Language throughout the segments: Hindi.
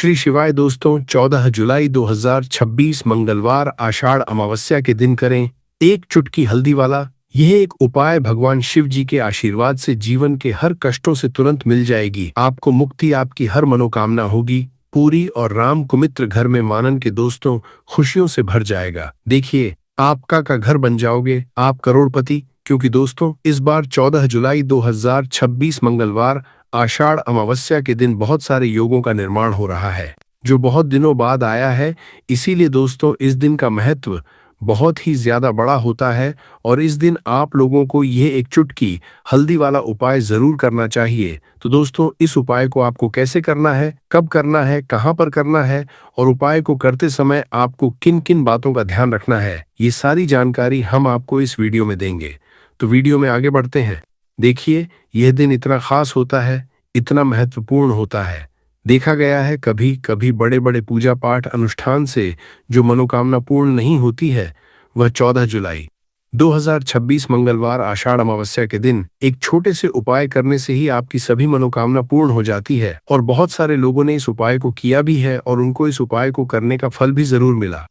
श्री शिवाय दोस्तों, 14 जुलाई 2026 मंगलवार आषाढ़ अमावस्या के दिन करें एक चुटकी हल्दी वाला यह एक उपाय भगवान शिव जी के आशीर्वाद से जीवन के हर कष्टों से तुरंत मिल जाएगी। आपको मुक्ति, आपकी हर मनोकामना होगी पूरी और राम कुमित्र घर में मानन के दोस्तों खुशियों से भर जाएगा। देखिए, आपका का घर बन जाओगे, आप करोड़पति। क्योंकि दोस्तों इस बार 14 जुलाई 2026 मंगलवार आषाढ़ अमावस्या के दिन बहुत सारे योगों का निर्माण हो रहा है जो बहुत दिनों बाद आया है। इसीलिए दोस्तों इस दिन का महत्व बहुत ही ज्यादा बड़ा होता है और इस दिन आप लोगों को यह एक चुटकी हल्दी वाला उपाय जरूर करना चाहिए। तो दोस्तों इस उपाय को आपको कैसे करना है, कब करना है, कहां पर करना है और उपाय को करते समय आपको किन किन बातों का ध्यान रखना है, ये सारी जानकारी हम आपको इस वीडियो में देंगे। तो वीडियो में आगे बढ़ते हैं। देखिए, यह दिन इतना खास होता है, इतना महत्वपूर्ण होता है। देखा गया है कभी कभी बड़े बड़े पूजा पाठ अनुष्ठान से जो मनोकामना पूर्ण नहीं होती है, वह 14 जुलाई 2026 मंगलवार आषाढ़ अमावस्या के दिन एक छोटे से उपाय करने से ही आपकी सभी मनोकामना पूर्ण हो जाती है। और बहुत सारे लोगों ने इस उपाय को किया भी है और उनको इस उपाय को करने का फल भी जरूर मिला।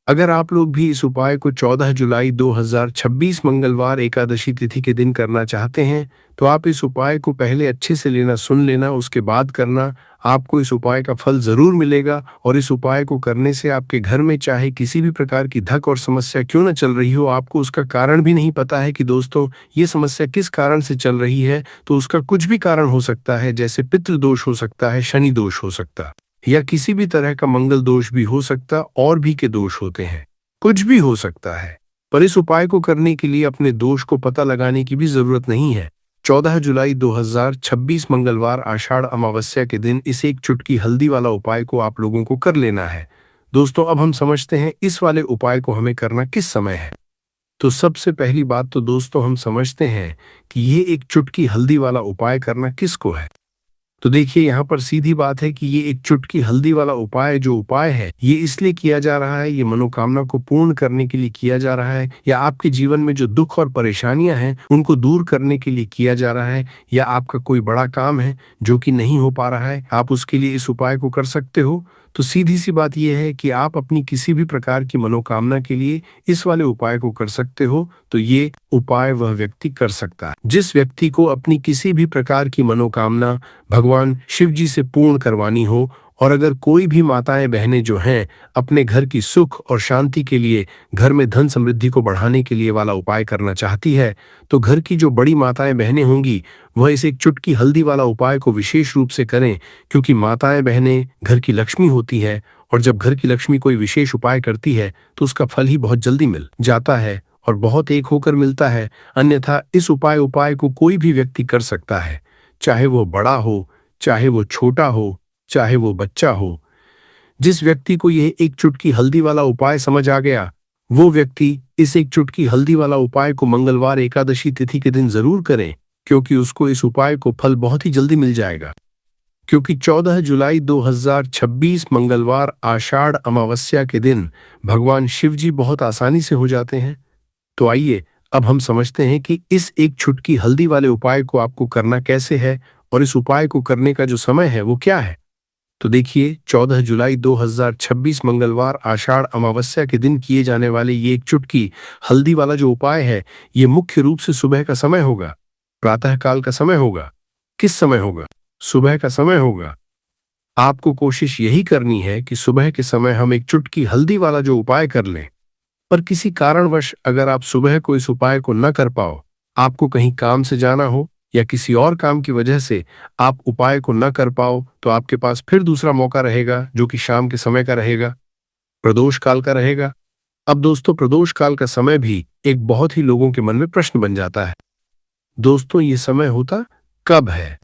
अगर आप लोग भी इस उपाय को 14 जुलाई 2026 मंगलवार एकादशी तिथि के दिन करना चाहते हैं तो आप इस उपाय को पहले अच्छे से लेना, सुन लेना, उसके बाद करना। आपको इस उपाय का फल जरूर मिलेगा और इस उपाय को करने से आपके घर में चाहे किसी भी प्रकार की धक और समस्या क्यों न चल रही हो, आपको उसका कारण भी नहीं पता है कि दोस्तों ये समस्या किस कारण से चल रही है, तो उसका कुछ भी कारण हो सकता है। जैसे पितृदोष हो सकता है, शनि दोष हो सकता, या किसी भी तरह का मंगल दोष भी हो सकता, और भी के दोष होते हैं, कुछ भी हो सकता है। पर इस उपाय को करने के लिए अपने दोष को पता लगाने की भी जरूरत नहीं है। 14 जुलाई 2026 मंगलवार आषाढ़ अमावस्या के दिन इस एक चुटकी हल्दी वाला उपाय को आप लोगों को कर लेना है। दोस्तों अब हम समझते हैं इस वाले उपाय को हमें करना किस समय है। तो सबसे पहली बात तो दोस्तों हम समझते हैं कि ये एक चुटकी हल्दी वाला उपाय करना किसको है। तो देखिए, यहाँ पर सीधी बात है कि ये एक चुटकी हल्दी वाला उपाय जो उपाय है ये इसलिए किया जा रहा है, ये मनोकामना को पूर्ण करने के लिए किया जा रहा है, या आपके जीवन में जो दुख और परेशानियां हैं उनको दूर करने के लिए किया जा रहा है, या आपका कोई बड़ा काम है जो कि नहीं हो पा रहा है, आप उसके लिए इस उपाय को कर सकते हो। तो सीधी सी बात यह है कि आप अपनी किसी भी प्रकार की मनोकामना के लिए इस वाले उपाय को कर सकते हो। तो ये उपाय वह व्यक्ति कर सकता है जिस व्यक्ति को अपनी किसी भी प्रकार की मनोकामना भगवान शिव जी से पूर्ण करवानी हो। और अगर कोई भी माताएं बहनें जो हैं अपने घर की सुख और शांति के लिए, घर में धन समृद्धि को बढ़ाने के लिए वाला उपाय करना चाहती है, तो घर की जो बड़ी माताएं बहनें होंगी वह इस एक चुटकी हल्दी वाला उपाय को विशेष रूप से करें। क्योंकि माताएं बहनें घर की लक्ष्मी होती है और जब घर की लक्ष्मी कोई विशेष उपाय करती है तो उसका फल ही बहुत जल्दी मिल जाता है और बहुत एक होकर मिलता है। अन्यथा इस उपाय को कोई भी व्यक्ति कर सकता है, चाहे वो बड़ा हो, चाहे वो छोटा हो, चाहे वो बच्चा हो। जिस व्यक्ति को यह एक चुटकी हल्दी वाला उपाय समझ आ गया, वो व्यक्ति इस एक चुटकी हल्दी वाला उपाय को मंगलवार एकादशी तिथि के दिन जरूर करें, क्योंकि उसको इस उपाय को फल बहुत ही जल्दी मिल जाएगा। क्योंकि 14 जुलाई 2026 मंगलवार आषाढ़ अमावस्या के दिन भगवान शिव जी बहुत आसानी से हो जाते हैं। तो आइए अब हम समझते हैं कि इस एक चुटकी हल्दी वाले उपाय को आपको करना कैसे है और इस उपाय को करने का जो समय है वो क्या है। तो देखिए, 14 जुलाई 2026 मंगलवार आषाढ़ अमावस्या के दिन किए जाने वाले ये एक चुटकी हल्दी वाला जो उपाय है ये मुख्य रूप से सुबह का समय होगा, प्रातः काल का समय होगा। किस समय होगा? सुबह का समय होगा। आपको कोशिश यही करनी है कि सुबह के समय हम एक चुटकी हल्दी वाला जो उपाय कर लें। पर किसी कारणवश अगर आप सुबह को इस उपाय को न कर पाओ, आपको कहीं काम से जाना हो या किसी और काम की वजह से आप उपाय को न कर पाओ, तो आपके पास फिर दूसरा मौका रहेगा जो कि शाम के समय का रहेगा, प्रदोष काल का रहेगा। अब दोस्तों प्रदोष काल का समय भी एक बहुत ही लोगों के मन में प्रश्न बन जाता है। दोस्तों ये समय होता कब है,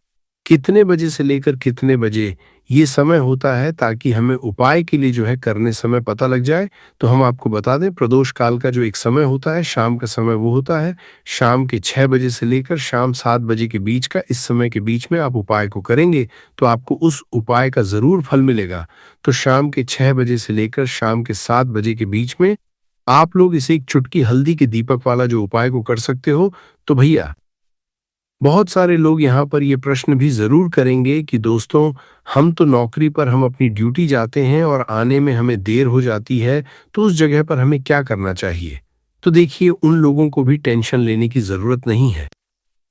कितने बजे से लेकर कितने बजे ये समय होता है, ताकि हमें उपाय के लिए जो है करने समय पता लग जाए। तो हम आपको बता दें, प्रदोष काल का जो एक समय होता है, शाम का समय, वो होता है शाम के 6 बजे से लेकर शाम 7 बजे के बीच का। इस समय के बीच में आप उपाय को करेंगे तो आपको उस उपाय का जरूर फल मिलेगा। तो शाम के 6 बजे से लेकर शाम के 7 बजे के बीच में आप लोग इसे एक चुटकी हल्दी के दीपक वाला जो उपाय को कर सकते हो। तो भैया बहुत सारे लोग यहाँ पर ये प्रश्न भी जरूर करेंगे कि दोस्तों, हम तो नौकरी पर हम अपनी ड्यूटी जाते हैं और आने में हमें देर हो जाती है, तो उस जगह पर हमें क्या करना चाहिए? तो देखिए, उन लोगों को भी टेंशन लेने की जरूरत नहीं है।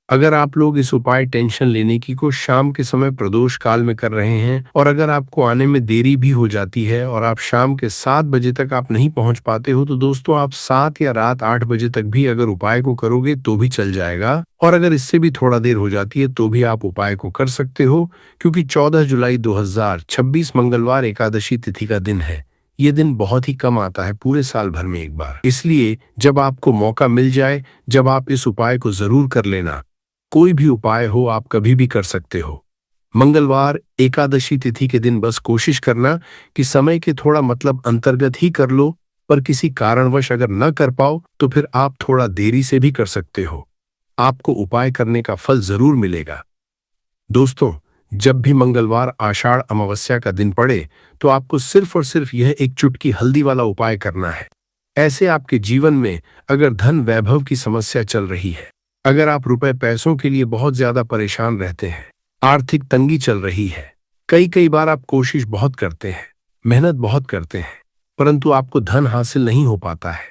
अगर आप लोग इस उपाय टेंशन लेने की को शाम के समय प्रदोष काल में कर रहे हैं और अगर आपको आने में देरी भी हो जाती है और आप शाम के 7 बजे तक आप नहीं पहुंच पाते हो, तो दोस्तों आप 7 या रात 8 बजे तक भी अगर उपाय को करोगे तो भी चल जाएगा। और अगर इससे भी थोड़ा देर हो जाती है तो भी आप उपाय को कर सकते हो, क्योंकि 14 जुलाई 2026 मंगलवार एकादशी तिथि का दिन है। ये दिन बहुत ही कम आता है पूरे साल भर में एक बार, इसलिए जब आपको मौका मिल जाए, जब आप इस उपाय को जरूर कर लेना। कोई भी उपाय हो आप कभी भी कर सकते हो। मंगलवार एकादशी तिथि के दिन बस कोशिश करना कि समय के थोड़ा अंतर्गत ही कर लो, पर किसी कारणवश अगर न कर पाओ तो फिर आप थोड़ा देरी से भी कर सकते हो। आपको उपाय करने का फल जरूर मिलेगा। दोस्तों, जब भी मंगलवार आषाढ़ अमावस्या का दिन पड़े तो आपको सिर्फ और सिर्फ यह एक चुटकी हल्दी वाला उपाय करना है। ऐसे आपके जीवन में अगर धन वैभव की समस्या चल रही है, अगर आप रुपए पैसों के लिए बहुत ज्यादा परेशान रहते हैं, आर्थिक तंगी चल रही है, कई कई बार आप कोशिश बहुत करते हैं, मेहनत बहुत करते हैं, परंतु आपको धन हासिल नहीं हो पाता है।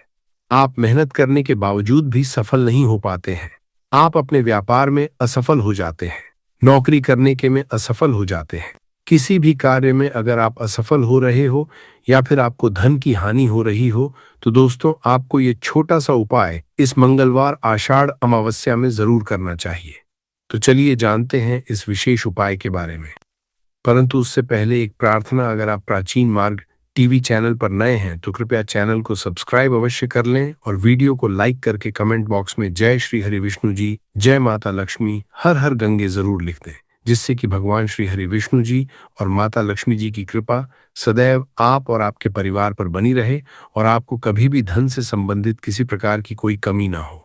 आप मेहनत करने के बावजूद भी सफल नहीं हो पाते हैं। आप अपने व्यापार में असफल हो जाते हैं, नौकरी करने के में असफल हो जाते हैं। किसी भी कार्य में अगर आप असफल हो रहे हो या फिर आपको धन की हानि हो रही हो, तो दोस्तों आपको ये छोटा सा उपाय इस मंगलवार आषाढ़ अमावस्या में जरूर करना चाहिए। तो चलिए जानते हैं इस विशेष उपाय के बारे में। परंतु उससे पहले एक प्रार्थना, अगर आप प्राचीन मार्ग टीवी चैनल पर नए हैं तो कृपया चैनल को सब्सक्राइब अवश्य कर लें और वीडियो को लाइक करके कमेंट बॉक्स में जय श्री हरि विष्णु जी, जय माता लक्ष्मी, हर हर गंगे जरूर लिख दें, जिससे कि भगवान श्री हरि विष्णु जी और माता लक्ष्मी जी की कृपा सदैव आप और आपके परिवार पर बनी रहे और आपको कभी भी धन से संबंधित किसी प्रकार की कोई कमी ना हो।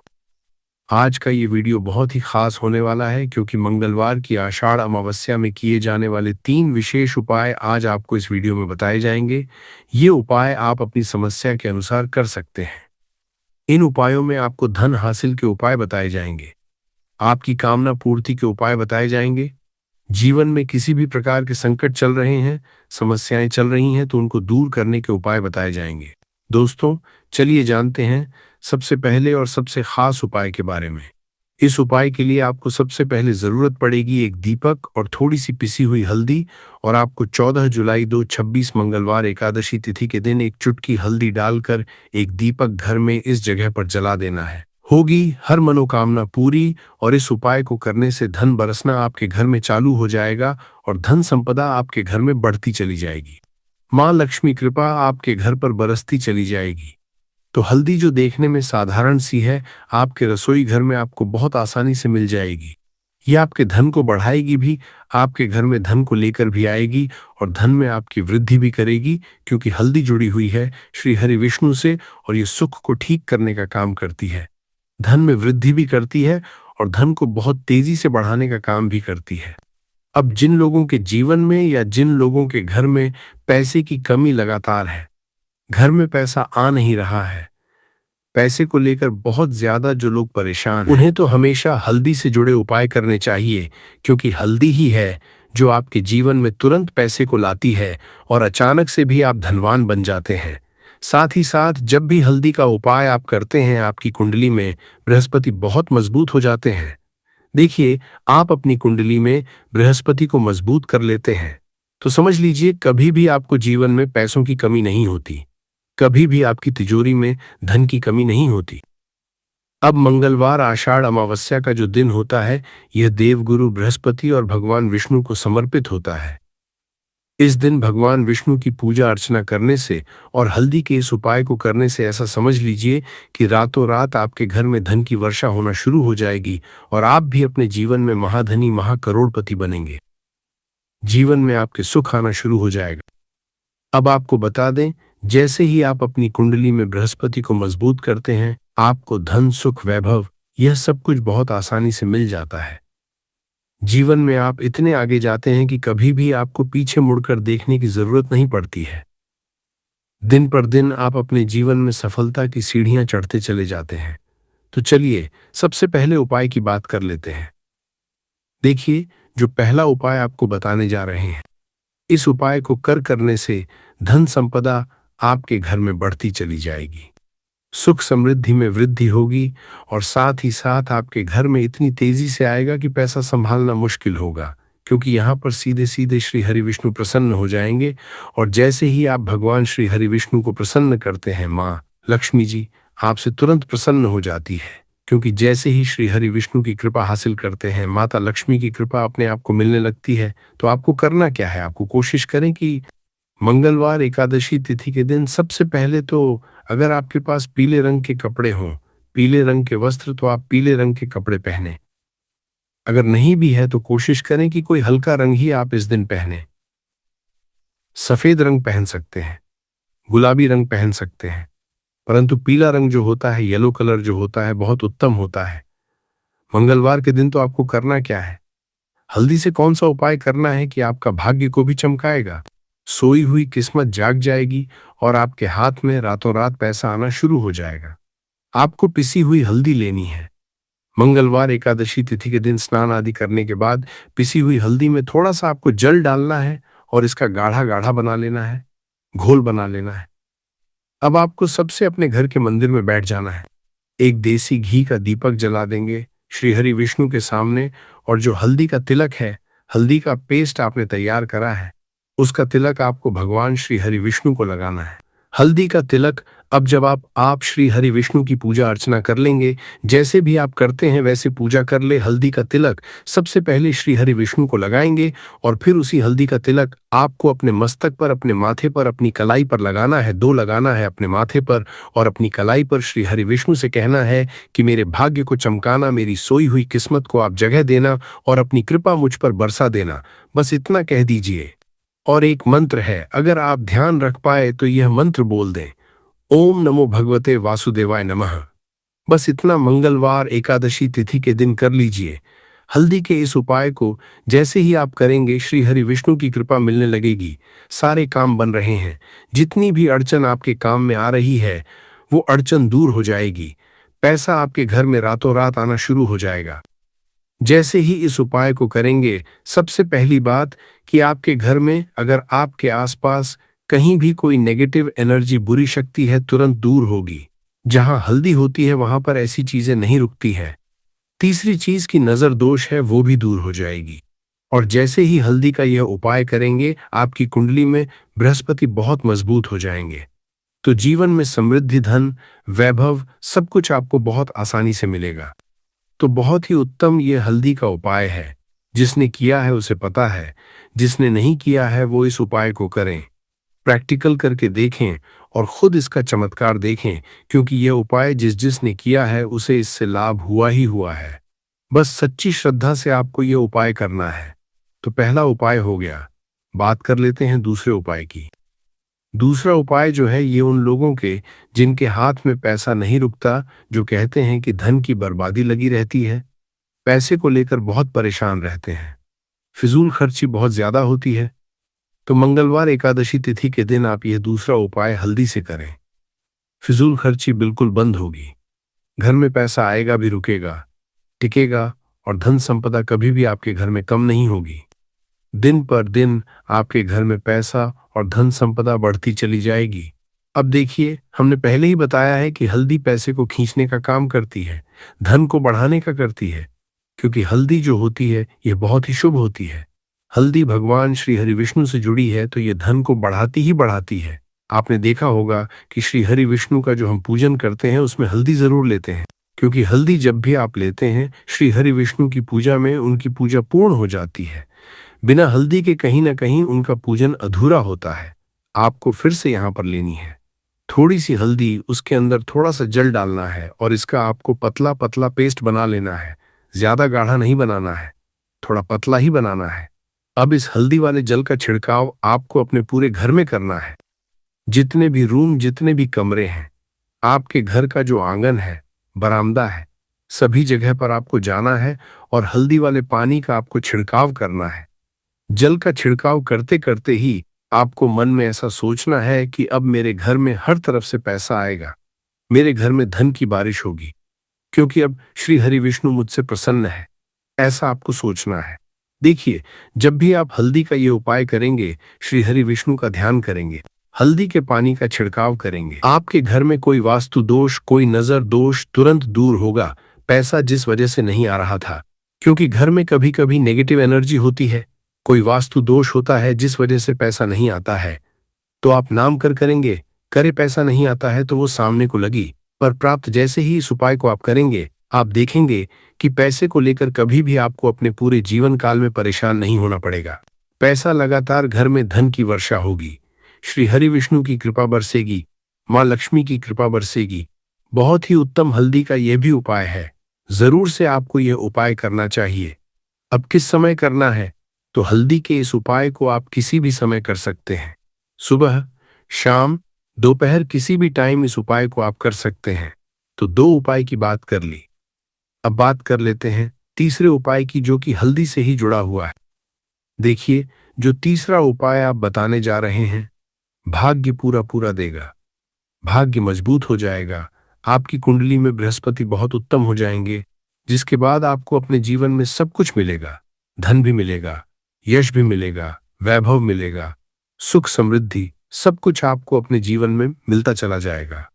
आज का ये वीडियो बहुत ही खास होने वाला है, क्योंकि मंगलवार की आषाढ़ अमावस्या में किए जाने वाले 3 विशेष उपाय आज आपको इस वीडियो में बताए जाएंगे। ये उपाय आप अपनी समस्या के अनुसार कर सकते हैं। इन उपायों में आपको धन हासिल के उपाय बताए जाएंगे, आपकी कामना पूर्ति के उपाय बताए जाएंगे। जीवन में किसी भी प्रकार के संकट चल रहे हैं, समस्याएं चल रही हैं, तो उनको दूर करने के उपाय बताए जाएंगे। दोस्तों, चलिए जानते हैं सबसे पहले और सबसे खास उपाय के बारे में। इस उपाय के लिए आपको सबसे पहले जरूरत पड़ेगी एक दीपक और थोड़ी सी पिसी हुई हल्दी, और आपको 14 जुलाई 2026 मंगलवार एकादशी तिथि के दिन एक चुटकी हल्दी डालकर एक दीपक घर में इस जगह पर जला देना है। होगी हर मनोकामना पूरी, और इस उपाय को करने से धन बरसना आपके घर में चालू हो जाएगा और धन संपदा आपके घर में बढ़ती चली जाएगी। माँ लक्ष्मी कृपा आपके घर पर बरसती चली जाएगी। तो हल्दी जो देखने में साधारण सी है, आपके रसोई घर में आपको बहुत आसानी से मिल जाएगी। ये आपके धन को बढ़ाएगी भी, आपके घर में धन को लेकर भी आएगी और धन में आपकी वृद्धि भी करेगी, क्योंकि हल्दी जुड़ी हुई है श्री हरि विष्णु से और ये सुख को ठीक करने का काम करती है, धन में वृद्धि भी करती है और धन को बहुत तेजी से बढ़ाने का काम भी करती है। अब जिन लोगों के जीवन में या जिन लोगों के घर में पैसे की कमी लगातार है, घर में पैसा आ नहीं रहा है, पैसे को लेकर बहुत ज्यादा जो लोग परेशान हैं, उन्हें तो हमेशा हल्दी से जुड़े उपाय करने चाहिए, क्योंकि हल्दी ही है जो आपके जीवन में तुरंत पैसे को लाती है और अचानक से भी आप धनवान बन जाते हैं। साथ ही साथ जब भी हल्दी का उपाय आप करते हैं, आपकी कुंडली में बृहस्पति बहुत मजबूत हो जाते हैं। देखिए, आप अपनी कुंडली में बृहस्पति को मजबूत कर लेते हैं तो समझ लीजिए कभी भी आपको जीवन में पैसों की कमी नहीं होती, कभी भी आपकी तिजोरी में धन की कमी नहीं होती। अब मंगलवार आषाढ़ अमावस्या का जो दिन होता है, यह देवगुरु बृहस्पति और भगवान विष्णु को समर्पित होता है। इस दिन भगवान विष्णु की पूजा अर्चना करने से और हल्दी के इस उपाय को करने से ऐसा समझ लीजिए कि रातों रात आपके घर में धन की वर्षा होना शुरू हो जाएगी और आप भी अपने जीवन में महाधनी महाकरोड़पति बनेंगे। जीवन में आपके सुख आना शुरू हो जाएगा। अब आपको बता दें, जैसे ही आप अपनी कुंडली में बृहस्पति को मजबूत करते हैं, आपको धन सुख वैभव यह सब कुछ बहुत आसानी से मिल जाता है। जीवन में आप इतने आगे जाते हैं कि कभी भी आपको पीछे मुड़कर देखने की जरूरत नहीं पड़ती है। दिन पर दिन आप अपने जीवन में सफलता की सीढ़ियां चढ़ते चले जाते हैं। तो चलिए सबसे पहले उपाय की बात कर लेते हैं। देखिए, जो पहला उपाय आपको बताने जा रहे हैं, इस उपाय को करने से धन संपदा आपके घर में बढ़ती चली जाएगी। सुख समृद्धि में वृद्धि होगी और साथ ही साथ आपके घर में इतनी तेजी से आएगा कि पैसा संभालना मुश्किल होगा, क्योंकि यहाँ पर सीधे सीधे श्री हरि विष्णु प्रसन्न हो जाएंगे। और जैसे ही आप भगवान श्री हरि विष्णु को प्रसन्न करते हैं, माँ लक्ष्मी जी आपसे तुरंत प्रसन्न हो जाती है, क्योंकि जैसे ही श्री हरि विष्णु की कृपा हासिल करते हैं, माता लक्ष्मी की कृपा अपने आप को मिलने लगती है। तो आपको करना क्या है, आपको कोशिश करें कि मंगलवार एकादशी तिथि के दिन सबसे पहले तो, अगर आपके पास पीले रंग के कपड़े हों, पीले रंग के वस्त्र, तो आप पीले रंग के कपड़े पहने। अगर नहीं भी है तो कोशिश करें कि कोई हल्का रंग ही आप इस दिन पहने। सफेद रंग पहन सकते हैं, गुलाबी रंग पहन सकते हैं, परंतु पीला रंग जो होता है, येलो कलर जो होता है, बहुत उत्तम होता है। मंगलवार के दिन तो आपको करना क्या है, हल्दी से कौन सा उपाय करना है कि आपका भाग्य को भी चमकाएगा, सोई हुई किस्मत जाग जाएगी और आपके हाथ में रातों रात पैसा आना शुरू हो जाएगा। आपको पिसी हुई हल्दी लेनी है। मंगलवार एकादशी तिथि के दिन स्नान आदि करने के बाद पिसी हुई हल्दी में थोड़ा सा आपको जल डालना है और इसका गाढ़ा गाढ़ा बना लेना है, घोल बना लेना है। अब आपको सबसे अपने घर के मंदिर में बैठ जाना है। एक देसी घी का दीपक जला देंगे श्री हरि विष्णु के सामने, और जो हल्दी का तिलक है, हल्दी का पेस्ट आपने तैयार करा है, उसका तिलक आपको भगवान श्री हरि विष्णु को लगाना है। हल्दी का तिलक, अब जब आप श्री हरि विष्णु की पूजा अर्चना कर लेंगे, जैसे भी आप करते हैं वैसे पूजा कर ले। हल्दी का तिलक सबसे पहले श्री हरि विष्णु को लगाएंगे और फिर उसी हल्दी का तिलक आपको अपने मस्तक पर, अपने माथे पर, अपनी कलाई पर लगाना है। दो लगाना है, अपने माथे पर और अपनी कलाई पर। श्री हरि विष्णु से कहना है कि मेरे भाग्य को चमकाना, मेरी सोई हुई किस्मत को आप जगह देना और अपनी कृपा मुझ पर बरसा देना। बस इतना कह दीजिए। और एक मंत्र है, अगर आप ध्यान रख पाए तो यह मंत्र बोल दें, ओम नमो भगवते वासुदेवाय नमः। बस इतना मंगलवार एकादशी तिथि के दिन कर लीजिए। हल्दी के इस उपाय को जैसे ही आप करेंगे, श्री हरि विष्णु की कृपा मिलने लगेगी। सारे काम बन रहे हैं, जितनी भी अड़चन आपके काम में आ रही है वो अड़चन दूर हो जाएगी। पैसा आपके घर में रातों रात आना शुरू हो जाएगा। जैसे ही इस उपाय को करेंगे, सबसे पहली बात कि आपके घर में अगर आपके आसपास कहीं भी कोई नेगेटिव एनर्जी, बुरी शक्ति है, तुरंत दूर होगी। जहां हल्दी होती है वहां पर ऐसी चीजें नहीं रुकती है। तीसरी चीज की नजर दोष है वो भी दूर हो जाएगी। और जैसे ही हल्दी का यह उपाय करेंगे, आपकी कुंडली में बृहस्पति बहुत मजबूत हो जाएंगे। तो जीवन में समृद्धि, धन, वैभव, सब कुछ आपको बहुत आसानी से मिलेगा। तो बहुत ही उत्तम ये हल्दी का उपाय है। जिसने किया है उसे पता है, जिसने नहीं किया है वो इस उपाय को करें, प्रैक्टिकल करके देखें और खुद इसका चमत्कार देखें, क्योंकि यह उपाय जिसने किया है उसे इससे लाभ हुआ ही हुआ है। बस सच्ची श्रद्धा से आपको यह उपाय करना है। तो पहला उपाय हो गया। बात कर लेते हैं दूसरे उपाय की। दूसरा उपाय जो है, ये उन लोगों के जिनके हाथ में पैसा नहीं रुकता, जो कहते हैं कि धन की बर्बादी लगी रहती है, पैसे को लेकर बहुत परेशान रहते हैं, फिजूल खर्ची बहुत ज्यादा होती है। तो मंगलवार एकादशी तिथि के दिन आप यह दूसरा उपाय हल्दी से करें। फिजूल खर्ची बिल्कुल बंद होगी, घर में पैसा आएगा भी, रुकेगा, टिकेगा, और धन संपदा कभी भी आपके घर में कम नहीं होगी। दिन पर दिन आपके घर में पैसा और धन संपदा बढ़ती चली जाएगी। अब देखिए, हमने पहले ही बताया है कि हल्दी पैसे को खींचने का काम करती है, धन को बढ़ाने का करती है, क्योंकि हल्दी जो होती है यह बहुत ही शुभ होती है। हल्दी भगवान श्री हरि विष्णु से जुड़ी है, तो यह धन को बढ़ाती ही बढ़ाती है। आपने देखा होगा कि श्री हरि विष्णु का जो हम पूजन करते हैं उसमें हल्दी जरूर लेते हैं, क्योंकि हल्दी जब भी आप लेते हैं श्री हरि विष्णु की पूजा में, उनकी पूजा पूर्ण हो जाती है। बिना हल्दी के कहीं ना कहीं उनका पूजन अधूरा होता है। आपको फिर से यहाँ पर लेनी है थोड़ी सी हल्दी, उसके अंदर थोड़ा सा जल डालना है और इसका आपको पतला पतला पेस्ट बना लेना है। ज्यादा गाढ़ा नहीं बनाना है, थोड़ा पतला ही बनाना है। अब इस हल्दी वाले जल का छिड़काव आपको अपने पूरे घर में करना है। जितने भी रूम, जितने भी कमरे हैं, आपके घर का जो आंगन है, बरामदा है, सभी जगह पर आपको जाना है और हल्दी वाले पानी का आपको छिड़काव करना है। जल का छिड़काव करते करते ही आपको मन में ऐसा सोचना है कि अब मेरे घर में हर तरफ से पैसा आएगा, मेरे घर में धन की बारिश होगी, क्योंकि अब श्री हरि विष्णु मुझसे प्रसन्न है। ऐसा आपको सोचना है। देखिए, जब भी आप हल्दी का ये उपाय करेंगे, श्री हरि विष्णु का ध्यान करेंगे, हल्दी के पानी का छिड़काव करेंगे, आपके घर में कोई वास्तु दोष, कोई नजर दोष तुरंत दूर होगा। पैसा जिस वजह से नहीं आ रहा था, क्योंकि घर में कभी कभी नेगेटिव एनर्जी होती है, कोई वास्तु दोष होता है जिस वजह से पैसा नहीं आता है, तो आप नाम करेंगे, करे पैसा नहीं आता है तो वो सामने को लगी, पर प्राप्त जैसे ही इस उपाय को आप करेंगे, आप देखेंगे कि पैसे को लेकर कभी भी आपको अपने पूरे जीवन काल में परेशान नहीं होना पड़ेगा। पैसा लगातार घर में धन की वर्षा होगी, श्री हरि विष्णु की कृपा बरसेगी, माँ लक्ष्मी की कृपा बरसेगी। बहुत ही उत्तम हल्दी का यह भी उपाय है, जरूर से आपको यह उपाय करना चाहिए। अब किस समय करना है? तो हल्दी के इस उपाय को आप किसी भी समय कर सकते हैं, सुबह, शाम, दोपहर, किसी भी टाइम इस उपाय को आप कर सकते हैं। तो 2 उपाय की बात कर ली। अब बात कर लेते हैं तीसरे उपाय की, जो कि हल्दी से ही जुड़ा हुआ है। देखिए, जो तीसरा उपाय आप बताने जा रहे हैं, भाग्य पूरा पूरा देगा, भाग्य मजबूत हो जाएगा, आपकी कुंडली में बृहस्पति बहुत उत्तम हो जाएंगे, जिसके बाद आपको अपने जीवन में सब कुछ मिलेगा, धन भी मिलेगा, यश भी मिलेगा, वैभव मिलेगा, सुख समृद्धि, सब कुछ आपको अपने जीवन में मिलता चला जाएगा।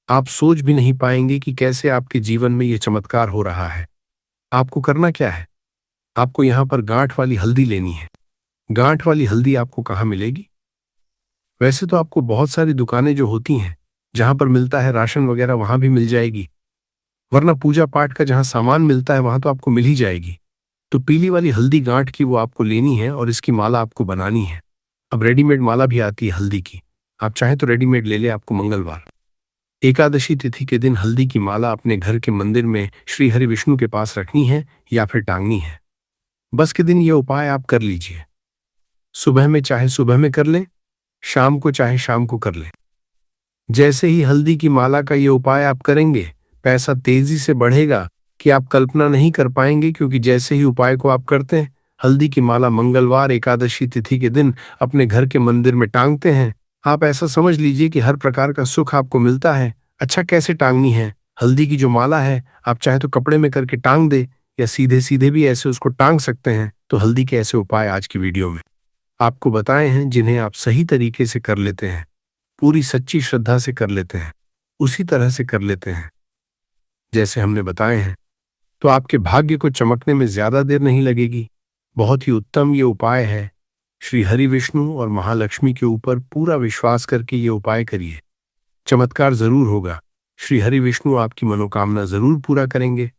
आप सोच भी नहीं पाएंगे कि कैसे आपके जीवन में यह चमत्कार हो रहा है। आपको करना क्या है? आपको यहां पर गांठ वाली हल्दी लेनी है। गांठ वाली हल्दी आपको कहाँ मिलेगी? वैसे तो आपको बहुत सारी दुकानें जो होती हैं, जहां पर मिलता है राशन वगैरह, वहां भी मिल जाएगी, वरना पूजा पाठ का जहां सामान मिलता है वहां तो आपको मिल ही जाएगी। तो पीली वाली हल्दी गांठ की वो आपको लेनी है और इसकी माला आपको बनानी है। अब रेडीमेड माला भी आती है हल्दी की, आप चाहें तो रेडीमेड ले ले। आपको मंगलवार, एकादशी तिथि के दिन हल्दी की माला अपने घर के मंदिर में श्री हरि विष्णु के पास रखनी है या फिर टांगनी है। बस के दिन यह उपाय आप कर लीजिए। सुबह में चाहे सुबह में कर लें, शाम को चाहे शाम को कर लें। जैसे ही हल्दी की माला का ये उपाय आप करेंगे, पैसा तेजी से बढ़ेगा कि आप कल्पना नहीं कर पाएंगे, क्योंकि जैसे ही उपाय को आप करते हैं, हल्दी की माला मंगलवार एकादशी तिथि के दिन अपने घर के मंदिर में टांगते हैं, आप ऐसा समझ लीजिए कि हर प्रकार का सुख आपको मिलता है। अच्छा, कैसे टांगनी है? हल्दी की जो माला है, आप चाहे तो कपड़े में करके टांग दे या सीधे सीधे भी ऐसे उसको टांग सकते हैं। तो हल्दी के ऐसे उपाय आज की वीडियो में आपको बताए हैं, जिन्हें आप सही तरीके से कर लेते हैं, पूरी सच्ची श्रद्धा से कर लेते हैं, उसी तरह से कर लेते हैं जैसे हमने बताए हैं, तो आपके भाग्य को चमकने में ज्यादा देर नहीं लगेगी। बहुत ही उत्तम ये उपाय है। श्री हरि विष्णु और महालक्ष्मी के ऊपर पूरा विश्वास करके ये उपाय करिए, चमत्कार जरूर होगा। श्री हरि विष्णु आपकी मनोकामना जरूर पूरा करेंगे,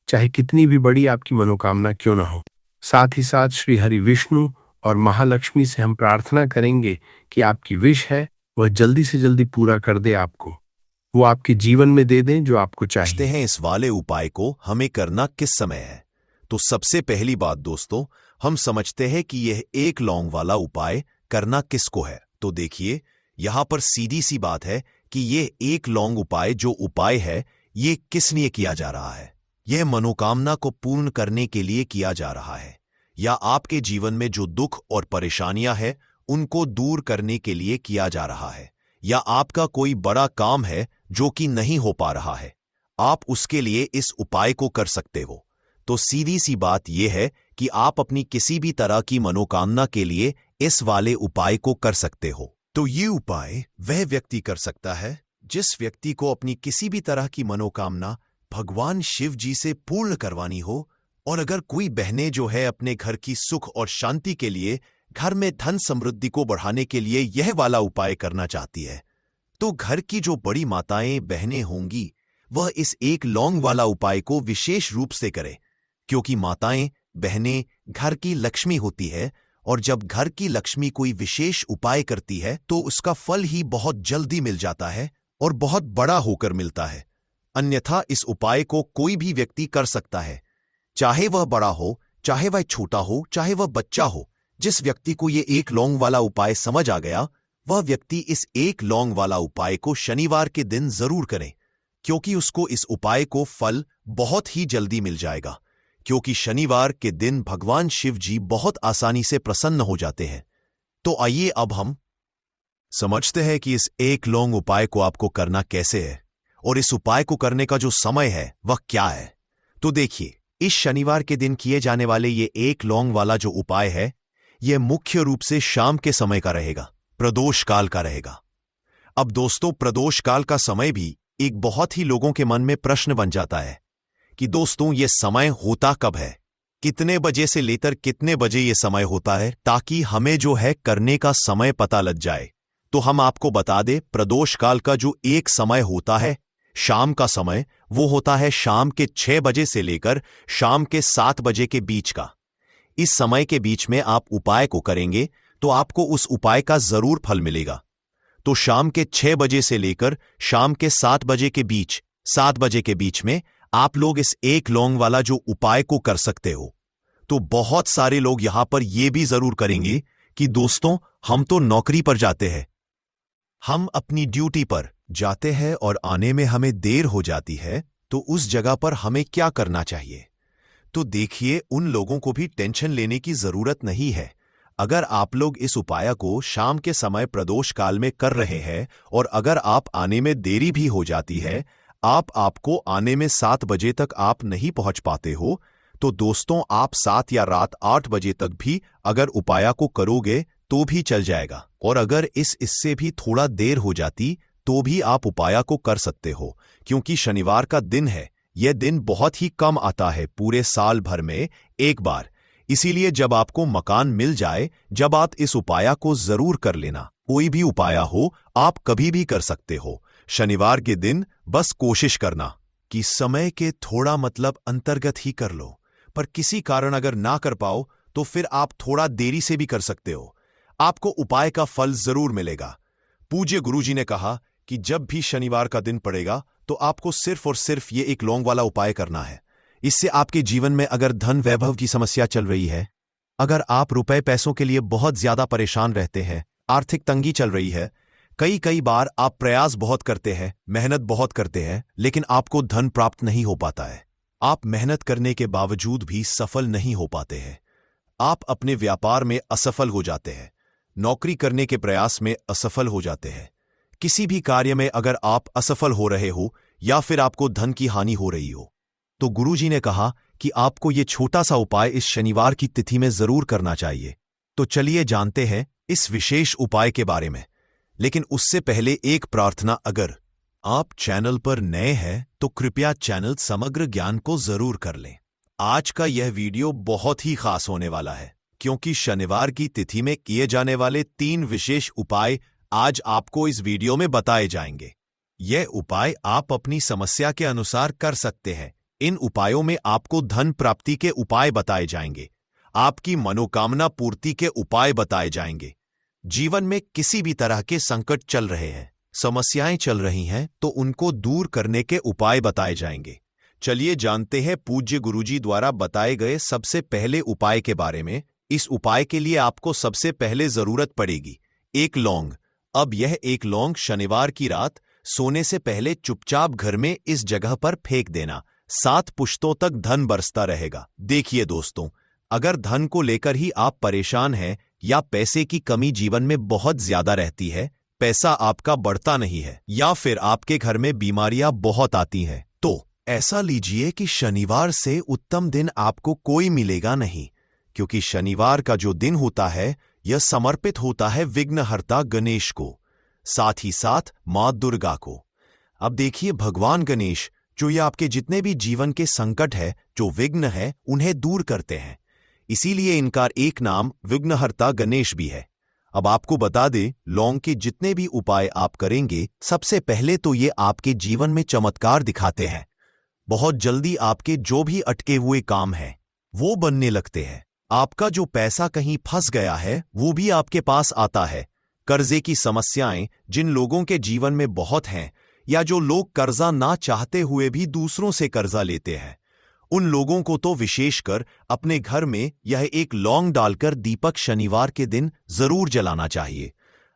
चाहे कितनी भी बड़ी आपकी मनोकामना क्यों ना हो। साथ ही साथ श्री हरि विष्णु और महालक्ष्मी से हम प्रार्थना करेंगे कि आपकी विश है वह जल्दी से जल्दी पूरा कर दे, आपको वो आपके जीवन में दे दें जो आपको चाहिए। हैं इस वाले उपाय को हमें करना किस समय है? तो सबसे पहली बात दोस्तों, हम समझते हैं कि यह 1 लौंग वाला उपाय करना किसको है। तो देखिए, यहां पर सीधी सी बात है कि यह 1 लौंग उपाय जो उपाय है, ये किस लिए किया जा रहा है? यह मनोकामना को पूर्ण करने के लिए किया जा रहा है, या आपके जीवन में जो दुख और परेशानियां हैं उनको दूर करने के लिए किया जा रहा है, या आपका कोई बड़ा काम है जो कि नहीं हो पा रहा है, आप उसके लिए इस उपाय को कर सकते हो। तो सीधी सी बात यह है कि आप अपनी किसी भी तरह की मनोकामना के लिए इस वाले उपाय को कर सकते हो। तो ये उपाय वह व्यक्ति कर सकता है जिस व्यक्ति को अपनी किसी भी तरह की मनोकामना भगवान शिव जी से पूर्ण करवानी हो, और अगर कोई बहनें जो है अपने घर की सुख और शांति के लिए, घर में धन समृद्धि को बढ़ाने के लिए यह वाला उपाय करना चाहती है, तो घर की जो बड़ी माताएं बहनें होंगी वह इस 1 लौंग वाला उपाय को विशेष रूप से करें, क्योंकि माताएं बहनें घर की लक्ष्मी होती है, और जब घर की लक्ष्मी कोई विशेष उपाय करती है तो उसका फल ही बहुत जल्दी मिल जाता है और बहुत बड़ा होकर मिलता है। अन्यथा इस उपाय को कोई भी व्यक्ति कर सकता है, चाहे वह बड़ा हो, चाहे वह छोटा हो, चाहे वह बच्चा हो। जिस व्यक्ति को ये 1 लौंग वाला उपाय समझ आ गया, वह व्यक्ति इस 1 लौंग वाला उपाय को शनिवार के दिन जरूर करें, क्योंकि उसको इस उपाय को फल बहुत ही जल्दी मिल जाएगा, क्योंकि शनिवार के दिन भगवान शिव जी बहुत आसानी से प्रसन्न हो जाते हैं। तो आइए अब हम समझते हैं कि इस 1 लौंग उपाय को आपको करना कैसे है, और इस उपाय को करने का जो समय है वह क्या है। तो देखिए, इस शनिवार के दिन किए जाने वाले ये एक लौंग वाला जो उपाय है, यह मुख्य रूप से शाम के समय का रहेगा, प्रदोष काल का रहेगा। अब दोस्तों, प्रदोष काल का समय भी एक बहुत ही लोगों के मन में प्रश्न बन जाता है कि दोस्तों ये समय होता कब है, कितने बजे से लेकर कितने बजे ये समय होता है, ताकि हमें जो है करने का समय पता लग जाए। तो हम आपको बता दें, प्रदोष काल का जो एक समय होता है, शाम का समय, वो होता है शाम के 6 बजे से लेकर शाम के 7 बजे के बीच का। इस समय के बीच में आप उपाय को करेंगे तो आपको उस उपाय का जरूर फल मिलेगा। तो शाम के 6 बजे से लेकर शाम के 7 बजे के बीच, 7 बजे के बीच में आप लोग इस एक लौंग वाला जो उपाय को कर सकते हो। तो बहुत सारे लोग यहां पर यह भी जरूर करेंगे कि दोस्तों, हम तो नौकरी पर जाते हैं, हम अपनी ड्यूटी पर जाते हैं और आने में हमें देर हो जाती है, तो उस जगह पर हमें क्या करना चाहिए? तो देखिए, उन लोगों को भी टेंशन लेने की जरूरत नहीं है। अगर आप लोग इस उपाय को शाम के समय प्रदोष काल में कर रहे हैं और अगर आप आने में देरी भी हो जाती है, आपको आने में 7 बजे तक आप नहीं पहुंच पाते हो, तो दोस्तों आप 7 या रात 8 बजे तक भी अगर उपाय को करोगे तो भी चल जाएगा। और अगर इससे भी थोड़ा देर हो जाती तो भी आप उपाय को कर सकते हो, क्योंकि शनिवार का दिन है। यह दिन बहुत ही कम आता है, पूरे साल भर में एक बार। इसीलिए जब आपको मकान मिल जाए, जब आप इस उपाय को जरूर कर लेना। कोई भी उपाय हो, आप कभी भी कर सकते हो। शनिवार के दिन बस कोशिश करना कि समय के थोड़ा अंतर्गत ही कर लो, पर किसी कारण अगर ना कर पाओ तो फिर आप थोड़ा देरी से भी कर सकते हो। आपको उपाय का फल जरूर मिलेगा। पूज्य गुरुजी ने कहा कि जब भी शनिवार का दिन पड़ेगा तो आपको सिर्फ और सिर्फ ये एक लौंग वाला उपाय करना है। इससे आपके जीवन में अगर धन वैभव की समस्या चल रही है, अगर आप रुपए पैसों के लिए बहुत ज्यादा परेशान रहते हैं, आर्थिक तंगी चल रही है, कई बार आप प्रयास बहुत करते हैं, मेहनत बहुत करते हैं, लेकिन आपको धन प्राप्त नहीं हो पाता है। आप मेहनत करने के बावजूद भी सफल नहीं हो पाते हैं। आप अपने व्यापार में असफल हो जाते हैं, नौकरी करने के प्रयास में असफल हो जाते हैं। किसी भी कार्य में अगर आप असफल हो रहे हो या फिर आपको धन की हानि हो रही हो, तो गुरुजी ने कहा कि आपको ये छोटा सा उपाय इस शनिवार की तिथि में जरूर करना चाहिए। तो चलिए जानते हैं इस विशेष उपाय के बारे में। लेकिन उससे पहले एक प्रार्थना, अगर आप चैनल पर नए हैं तो कृपया चैनल समग्र ज्ञान को जरूर कर लें। आज का यह वीडियो बहुत ही खास होने वाला है, क्योंकि शनिवार की तिथि में किए जाने वाले 3 विशेष उपाय आज आपको इस वीडियो में बताए जाएंगे। यह उपाय आप अपनी समस्या के अनुसार कर सकते हैं। इन उपायों में आपको धन प्राप्ति के उपाय बताए जाएंगे, आपकी मनोकामना पूर्ति के उपाय बताए जाएंगे। जीवन में किसी भी तरह के संकट चल रहे हैं, समस्याएं चल रही हैं, तो उनको दूर करने के उपाय बताए जाएंगे। चलिए जानते हैं पूज्य गुरुजी द्वारा बताए गए सबसे पहले उपाय के बारे में। इस उपाय के लिए आपको सबसे पहले जरूरत पड़ेगी एक लौंग। अब यह एक लौंग शनिवार की रात सोने से पहले चुपचाप घर में इस जगह पर फेंक देना। 7 पुश्तों तक धन बरसता रहेगा। देखिए दोस्तों, अगर धन को लेकर ही आप परेशान हैं या पैसे की कमी जीवन में बहुत ज्यादा रहती है, पैसा आपका बढ़ता नहीं है, या फिर आपके घर में बीमारियां बहुत आती हैं, तो ऐसा लीजिए कि शनिवार से उत्तम दिन आपको कोई मिलेगा नहीं, क्योंकि शनिवार का जो दिन होता है यह समर्पित होता है विघ्नहर्ता गणेश को, साथ ही साथ मां दुर्गा को। अब देखिए, भगवान गणेश जो ये आपके जितने भी जीवन के संकट है, जो विघ्न है, उन्हें दूर करते हैं। इसीलिए इनका एक नाम विघ्नहर्ता गणेश भी है। अब आपको बता दें, लौंग के जितने भी उपाय आप करेंगे, सबसे पहले तो ये आपके जीवन में चमत्कार दिखाते हैं। बहुत जल्दी आपके जो भी अटके हुए काम हैं, वो बनने लगते हैं। आपका जो पैसा कहीं फंस गया है, वो भी आपके पास आता है। कर्जे की समस्याएं जिन लोगों के जीवन में बहुत हैं, या जो लोग कर्जा ना चाहते हुए भी दूसरों से कर्जा लेते हैं, उन लोगों को तो विशेषकर अपने घर में यह एक लौंग डालकर दीपक शनिवार के दिन जरूर जलाना चाहिए।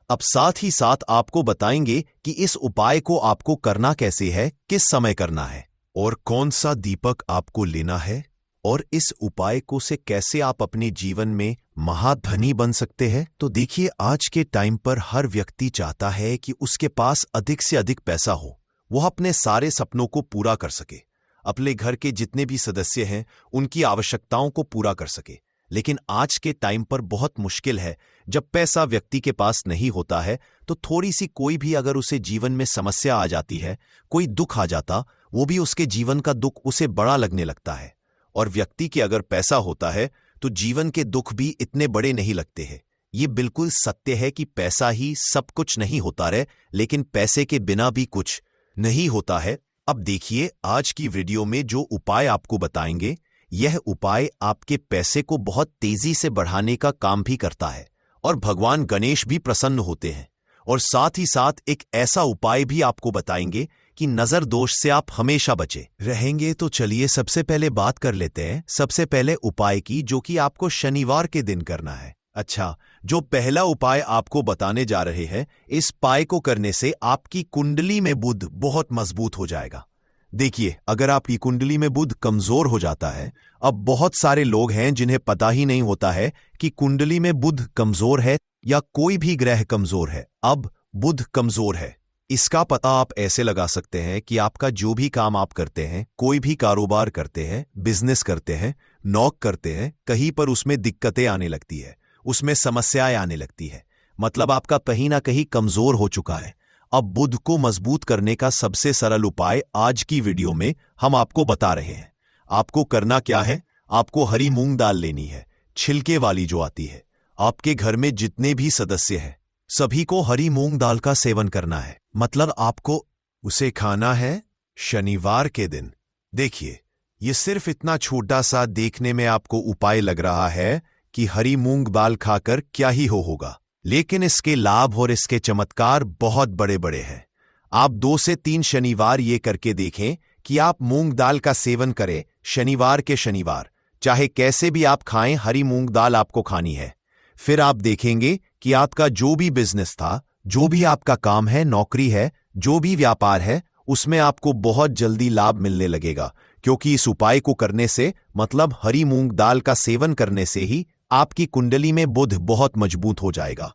अब साथ ही साथ आपको बताएंगे कि इस उपाय को आपको करना कैसे है, किस समय करना है और कौन सा दीपक आपको लेना है, और इस उपाय को से कैसे आप अपने जीवन में महाधनी बन सकते हैं। तो देखिए, आज के टाइम पर हर व्यक्ति चाहता है कि उसके पास अधिक से अधिक पैसा हो, वह अपने सारे सपनों को पूरा कर सके, अपने घर के जितने भी सदस्य हैं उनकी आवश्यकताओं को पूरा कर सके। लेकिन आज के टाइम पर बहुत मुश्किल है। जब पैसा व्यक्ति के पास नहीं होता है तो थोड़ी सी कोई भी अगर उसे जीवन में समस्या आ जाती है, कोई दुख आ जाता, वो भी उसके जीवन का दुख उसे बड़ा लगने लगता है। और व्यक्ति के अगर पैसा होता है तो जीवन के दुख भी इतने बड़े नहीं लगते हैं। ये बिल्कुल सत्य है कि पैसा ही सब कुछ नहीं होता है, लेकिन पैसे के बिना भी कुछ नहीं होता है। अब देखिए, आज की वीडियो में जो उपाय आपको बताएंगे, यह उपाय आपके पैसे को बहुत तेजी से बढ़ाने का काम भी करता है और भगवान गणेश भी प्रसन्न होते हैं। और साथ ही साथ एक ऐसा उपाय भी आपको बताएंगे कि नजर दोष से आप हमेशा बचे रहेंगे। तो चलिए सबसे पहले बात कर लेते हैं सबसे पहले उपाय की, जो कि आपको शनिवार के दिन करना है। अच्छा, जो पहला उपाय आपको बताने जा रहे हैं, इस उपाय को करने से आपकी कुंडली में बुध बहुत मजबूत हो जाएगा। देखिए, अगर आपकी कुंडली में बुध कमजोर हो जाता है, अब बहुत सारे लोग हैं जिन्हें पता ही नहीं होता है कि कुंडली में बुध कमजोर है या कोई भी ग्रह कमजोर है। अब बुध कमजोर है, इसका पता आप ऐसे लगा सकते हैं कि आपका जो भी काम आप करते हैं, कोई भी कारोबार करते हैं, बिजनेस करते हैं, नौकरी करते हैं, कहीं पर उसमें दिक्कतें आने लगती है, उसमें समस्याएं आने लगती है। मतलब आपका कहीं ना कहीं कमजोर हो चुका है। अब बुध को मजबूत करने का सबसे सरल उपाय आज की वीडियो में हम आपको बता रहे हैं। आपको करना क्या है, आपको हरी मूंग दाल लेनी है, छिलके वाली जो आती है। आपके घर में जितने भी सदस्य हैं सभी को हरी मूंग दाल का सेवन करना है। मतलब आपको उसे खाना है शनिवार के दिन। देखिए, ये सिर्फ इतना छोटा सा देखने में आपको उपाय लग रहा है कि हरी मूंग दाल खाकर क्या ही होगा, लेकिन इसके लाभ और इसके चमत्कार बहुत बड़े बड़े हैं। आप 2 से 3 शनिवार ये करके देखें कि आप मूंग दाल का सेवन करें शनिवार के शनिवार। चाहे कैसे भी आप खाएं, हरी मूंग दाल आपको खानी है। फिर आप देखेंगे कि आपका जो भी बिजनेस था, जो भी आपका काम है, नौकरी है, जो भी व्यापार है, उसमें आपको बहुत जल्दी लाभ मिलने लगेगा। क्योंकि इस उपाय को करने से, मतलब हरी मूंग दाल का सेवन करने से ही आपकी कुंडली में बुध बहुत मजबूत हो जाएगा।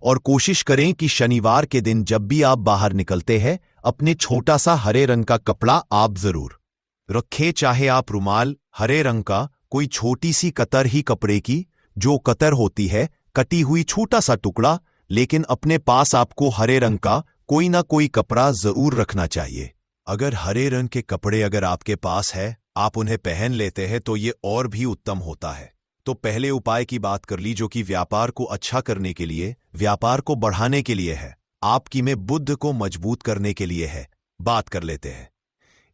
और कोशिश करें कि शनिवार के दिन जब भी आप बाहर निकलते हैं, अपने छोटा सा हरे रंग का कपड़ा आप जरूर रखें। चाहे आप रुमाल, हरे रंग का कोई छोटी सी कतर ही कपड़े की, जो कतर होती है कटी हुई छोटा सा टुकड़ा, लेकिन अपने पास आपको हरे रंग का कोई ना कोई कपड़ा जरूर रखना चाहिए। अगर हरे रंग के कपड़े अगर आपके पास है, आप उन्हें पहन लेते हैं तो ये और भी उत्तम होता है। तो पहले उपाय की बात कर ली, जो कि व्यापार को अच्छा करने के लिए, व्यापार को बढ़ाने के लिए है, आपकी में बुध को मजबूत करने के लिए है। बात कर लेते हैं।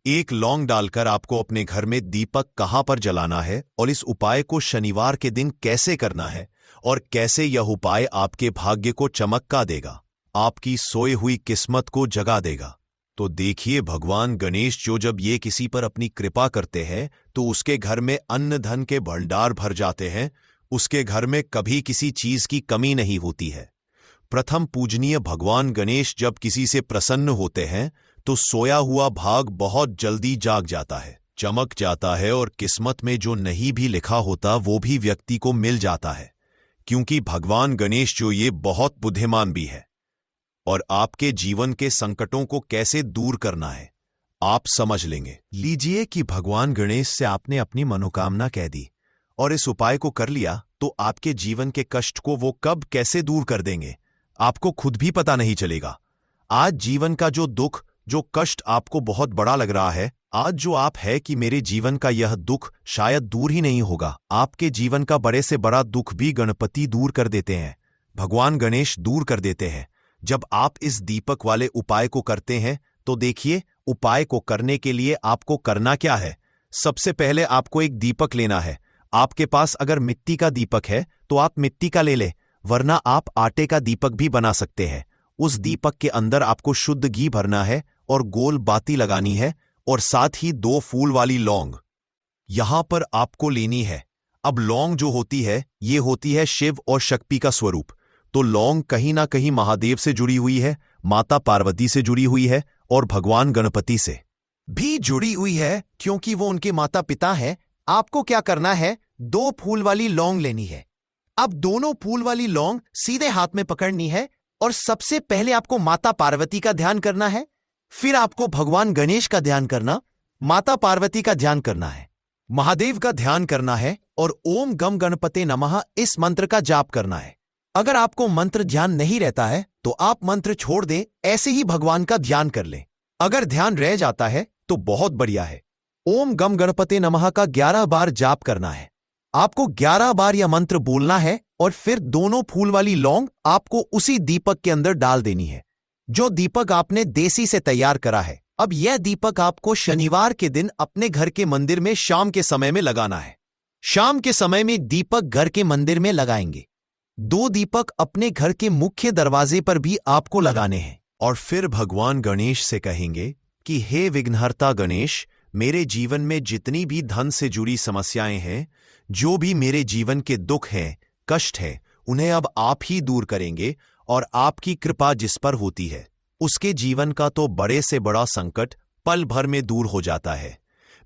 एक लौंग डालकर आपको अपने घर में दीपक कहां पर जलाना है और इस उपाय को शनिवार के दिन कैसे करना है और कैसे यह उपाय आपके भाग्य को चमका देगा, आपकी सोई हुई किस्मत को जगा देगा। तो देखिए, भगवान गणेश जो जब ये किसी पर अपनी कृपा करते हैं तो उसके घर में अन्न धन के भंडार भर जाते हैं। उसके घर में कभी किसी चीज की कमी नहीं होती है। प्रथम पूजनीय भगवान गणेश जब किसी से प्रसन्न होते हैं तो सोया हुआ भाग बहुत जल्दी जाग जाता है, चमक जाता है, और किस्मत में जो नहीं भी लिखा होता वो भी व्यक्ति को मिल जाता है। क्योंकि भगवान गणेश जो ये बहुत बुद्धिमान भी है। और आपके जीवन के संकटों को कैसे दूर करना है आप समझ लेंगे। लीजिए कि भगवान गणेश से आपने अपनी मनोकामना कह दी और इस उपाय को कर लिया, तो आपके जीवन के कष्ट को वो कब कैसे दूर कर देंगे आपको खुद भी पता नहीं चलेगा। आज जीवन का जो दुख, जो कष्ट आपको बहुत बड़ा लग रहा है, आज जो आप है कि मेरे जीवन का यह दुख शायद दूर ही नहीं होगा, आपके जीवन का बड़े से बड़ा दुख भी गणपति दूर कर देते हैं, भगवान गणेश दूर कर देते हैं। जब आप इस दीपक वाले उपाय को करते हैं तो देखिए, उपाय को करने के लिए आपको करना क्या है। सबसे पहले आपको एक दीपक लेना है। आपके पास अगर मिट्टी का दीपक है तो आप मिट्टी का ले ले, वरना आप आटे का दीपक भी बना सकते हैं। उस दीपक के अंदर आपको शुद्ध घी भरना है और गोल बाती लगानी है, और साथ ही 2 फूल वाली लौंग यहां पर आपको लेनी है। अब लौंग जो होती है, ये होती है शिव और शक्ति का स्वरूप। तो लौंग कहीं ना कहीं महादेव से जुड़ी हुई है, माता पार्वती से जुड़ी हुई है, और भगवान गणपति से भी जुड़ी हुई है, क्योंकि वो उनके माता पिता हैं। आपको क्या करना है, 2 फूल वाली लौंग लेनी है। अब दोनों फूल वाली लौंग सीधे हाथ में पकड़नी है, और सबसे पहले आपको माता पार्वती का ध्यान करना है, फिर आपको भगवान गणेश का ध्यान करना, माता पार्वती का ध्यान करना है, महादेव का ध्यान करना है और ओम गम गणपते नमः इस मंत्र का जाप करना है। अगर आपको मंत्र ध्यान नहीं रहता है तो आप मंत्र छोड़ दें, ऐसे ही भगवान का ध्यान कर लें। अगर ध्यान रह जाता है तो बहुत बढ़िया है। ओम गम गणपते नमः का 11 बार जाप करना है। आपको 11 बार यह मंत्र बोलना है और फिर दोनों फूल वाली लौंग आपको उसी दीपक के अंदर डाल देनी है, जो दीपक आपने देसी से तैयार करा है। अब यह दीपक आपको शनिवार के दिन अपने घर के मंदिर में शाम के समय में लगाना है। शाम के समय में दीपक घर के मंदिर में लगाएंगे। 2 दीपक अपने घर के मुख्य दरवाजे पर भी आपको लगाने हैं और फिर भगवान गणेश से कहेंगे कि हे विघ्नहर्ता गणेश, मेरे जीवन में जितनी भी धन से जुड़ी समस्याएं हैं, जो भी मेरे जीवन के दुख हैं, कष्ट है, उन्हें अब आप ही दूर करेंगे और आपकी कृपा जिस पर होती है उसके जीवन का तो बड़े से बड़ा संकट पल भर में दूर हो जाता है।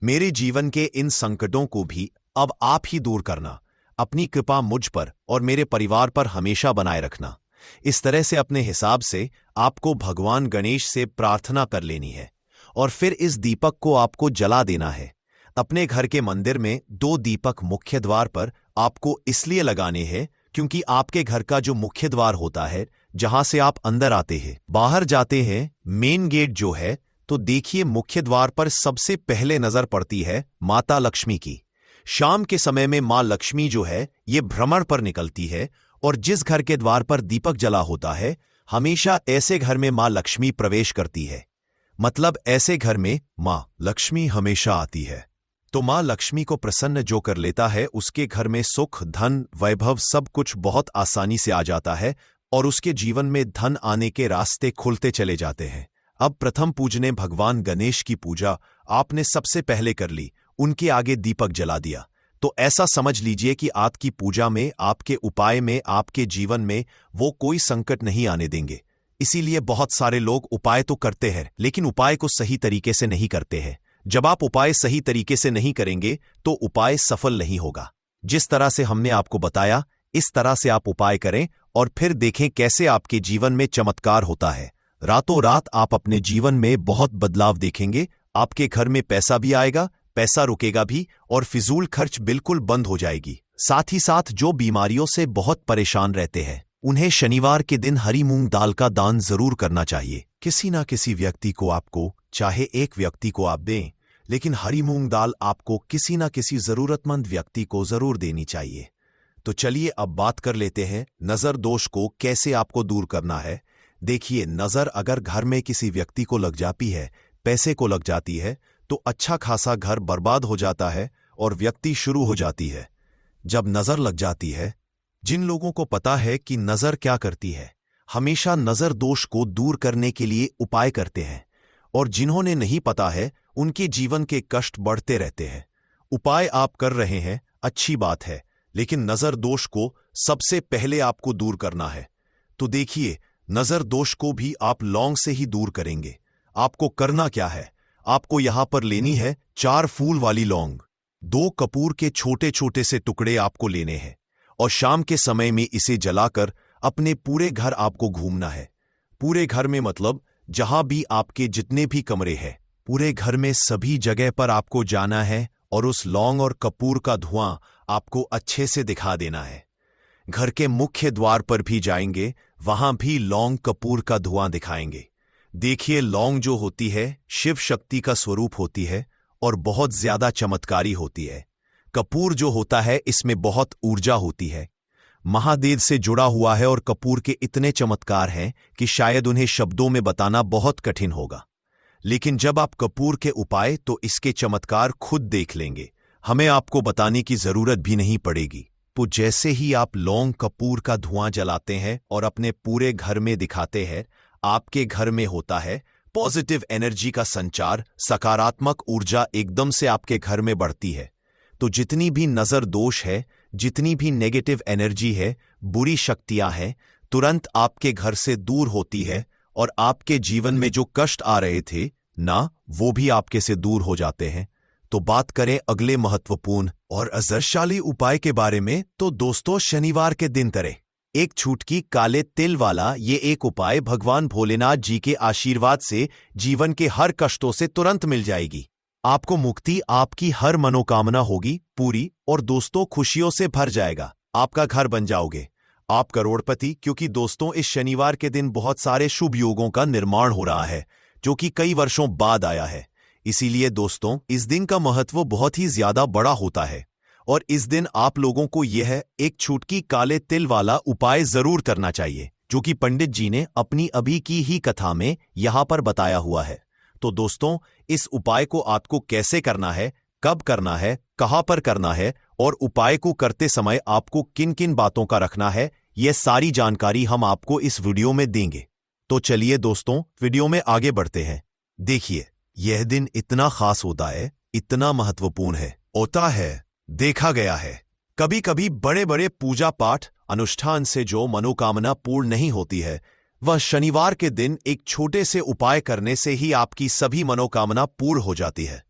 मेरे जीवन के इन संकटों को भी अब आप ही दूर करना। अपनी कृपा मुझ पर और मेरे परिवार पर हमेशा बनाए रखना। इस तरह से अपने हिसाब से आपको भगवान गणेश से प्रार्थना कर लेनी है और फिर इस दीपक को आपको जला देना है। अपने घर के मंदिर में 2 दीपक मुख्य द्वार पर आपको इसलिए लगाने हैं क्योंकि आपके घर का जो मुख्य द्वार होता है, जहां से आप अंदर आते हैं, बाहर जाते हैं, मेन गेट जो है, तो देखिए मुख्य द्वार पर सबसे पहले नजर पड़ती है माता लक्ष्मी की। शाम के समय में मां लक्ष्मी जो है ये भ्रमण पर निकलती है और जिस घर के द्वार पर दीपक जला होता है, हमेशा ऐसे घर में मां लक्ष्मी प्रवेश करती है। मतलब ऐसे घर में मां लक्ष्मी हमेशा आती है। तो मां लक्ष्मी को प्रसन्न जो कर लेता है, उसके घर में सुख, धन, वैभव सब कुछ बहुत आसानी से आ जाता है और उसके जीवन में धन आने के रास्ते खुलते चले जाते हैं। अब प्रथम पूजने भगवान गणेश की पूजा आपने सबसे पहले कर ली, उनके आगे दीपक जला दिया, तो ऐसा समझ लीजिए कि आपकी पूजा में, आपके उपाय में, आपके जीवन में वो कोई संकट नहीं आने देंगे। इसीलिए बहुत सारे लोग उपाय तो करते हैं लेकिन उपाय को सही तरीके से नहीं करते हैं। जब आप उपाय सही तरीके से नहीं करेंगे तो उपाय सफल नहीं होगा। जिस तरह से हमने आपको बताया, इस तरह से आप उपाय करें और फिर देखें कैसे आपके जीवन में चमत्कार होता है। रातों रात आप अपने जीवन में बहुत बदलाव देखेंगे। आपके घर में पैसा भी आएगा, पैसा रुकेगा भी और फिजूल खर्च बिल्कुल बंद हो जाएगी। साथ ही साथ जो बीमारियों से बहुत परेशान रहते हैं, उन्हें शनिवार के दिन हरी मूंग दाल का दान जरूर करना चाहिए। किसी ना किसी व्यक्ति को आपको, चाहे एक व्यक्ति को आप दें, लेकिन हरी मूंग दाल आपको किसी ना किसी जरूरतमंद व्यक्ति को जरूर देनी चाहिए। तो चलिए अब बात कर लेते हैं नजर दोष को कैसे आपको दूर करना है। देखिए, नजर अगर घर में किसी व्यक्ति को लग जाती है, पैसे को लग जाती है, तो अच्छा खासा घर बर्बाद हो जाता है और व्यक्ति शुरू हो जाती है। जब नजर लग जाती है, जिन लोगों को पता है कि नजर क्या करती है, हमेशा नजर दोष को दूर करने के लिए उपाय करते हैं, और जिन्होंने नहीं पता है उनके जीवन के कष्ट बढ़ते रहते हैं। उपाय आप कर रहे हैं, अच्छी बात है, लेकिन नजर दोष को सबसे पहले आपको दूर करना है। तो देखिए, नजर दोष को भी आप लौंग से ही दूर करेंगे। आपको करना क्या है, आपको यहां पर लेनी है 4 फूल वाली लौंग, 2 कपूर के छोटे छोटे से टुकड़े आपको लेने हैं और शाम के समय में इसे जलाकर अपने पूरे घर आपको घूमना है। पूरे घर में मतलब जहां भी आपके जितने भी कमरे हैं, पूरे घर में सभी जगह पर आपको जाना है और उस लौंग और कपूर का धुआं आपको अच्छे से दिखा देना है। घर के मुख्य द्वार पर भी जाएंगे, वहां भी लौंग कपूर का धुआं दिखाएंगे। देखिए, लौंग जो होती है शिव शक्ति का स्वरूप होती है और बहुत ज्यादा चमत्कारी होती है। कपूर जो होता है इसमें बहुत ऊर्जा होती है, महादेव से जुड़ा हुआ है और कपूर के इतने चमत्कार हैं कि शायद उन्हें शब्दों में बताना बहुत कठिन होगा। लेकिन जब आप कपूर के उपाय, तो इसके चमत्कार खुद देख लेंगे, हमें आपको बताने की जरूरत भी नहीं पड़ेगी। तो जैसे ही आप लौंग कपूर का धुआं जलाते हैं और अपने पूरे घर में दिखाते हैं, आपके घर में होता है पॉजिटिव एनर्जी का संचार, सकारात्मक ऊर्जा एकदम से आपके घर में बढ़ती है। तो जितनी भी नजर दोष है, जितनी भी नेगेटिव एनर्जी है, बुरी शक्तियां हैं, तुरंत आपके घर से दूर होती है और आपके जीवन में जो कष्ट आ रहे थे ना, वो भी आपके से दूर हो जाते हैं। तो बात करें अगले महत्वपूर्ण और असरशाली उपाय के बारे में, तो दोस्तों शनिवार के दिन करें एक छुटकी काले तिल वाला ये एक उपाय भगवान भोलेनाथ जी के आशीर्वाद से जीवन के हर कष्टों से तुरंत मिल जाएगी। आपको मुक्ति, आपकी हर मनोकामना होगी पूरी और दोस्तों खुशियों से भर जाएगा। आपका घर बन जाओगे, आप करोड़पति, क्योंकि दोस्तों इस शनिवार के दिन बहुत सारे शुभ योगों का निर्माण हो रहा है जो कि कई वर्षों बाद आया है। इसीलिए दोस्तों इस दिन का महत्व बहुत ही ज्यादा बड़ा होता है और इस दिन आप लोगों को यह एक छुटकी काले तिल वाला उपाय जरूर करना चाहिए जो कि पंडित जी ने अपनी अभी की ही कथा में यहां पर बताया हुआ है। तो दोस्तों इस उपाय को आपको कैसे करना है, कब करना है, कहां पर करना है और उपाय को करते समय आपको किन किन बातों का रखना है, यह सारी जानकारी हम आपको इस वीडियो में देंगे। तो चलिए दोस्तों वीडियो में आगे बढ़ते हैं। देखिए यह दिन इतना खास होता है, इतना महत्वपूर्ण है, होता है, देखा गया है कभी कभी बड़े बड़े पूजा पाठ अनुष्ठान से जो मनोकामना पूर्ण नहीं होती है, वह शनिवार के दिन एक छोटे से उपाय करने से ही आपकी सभी मनोकामना पूर्ण हो जाती है।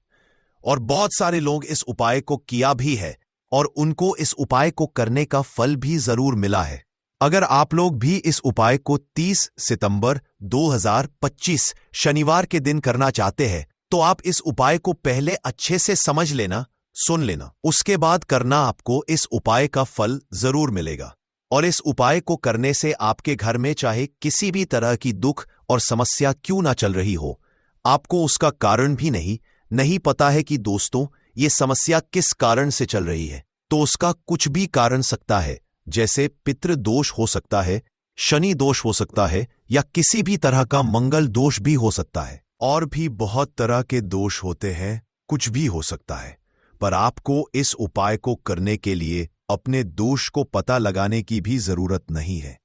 और बहुत सारे लोग इस उपाय को किया भी है और उनको इस उपाय को करने का फल भी जरूर मिला है। अगर आप लोग भी इस उपाय को 30 सितंबर 2025 शनिवार के दिन करना चाहते हैं तो आप इस उपाय को पहले अच्छे से समझ लेना, सुन लेना, उसके बाद करना, आपको इस उपाय का फल जरूर मिलेगा। और इस उपाय को करने से आपके घर में चाहे किसी भी तरह की दुख और समस्या क्यों ना चल रही हो, आपको उसका कारण भी नहीं पता है कि दोस्तों ये समस्या किस कारण से चल रही है, तो उसका कुछ भी कारण सकता है, जैसे पितृ दोष हो सकता है, शनि दोष हो सकता है या किसी भी तरह का मंगल दोष भी हो सकता है, और भी बहुत तरह के दोष होते हैं, कुछ भी हो सकता है। पर आपको इस उपाय को करने के लिए अपने दोष को पता लगाने की भी जरूरत नहीं है।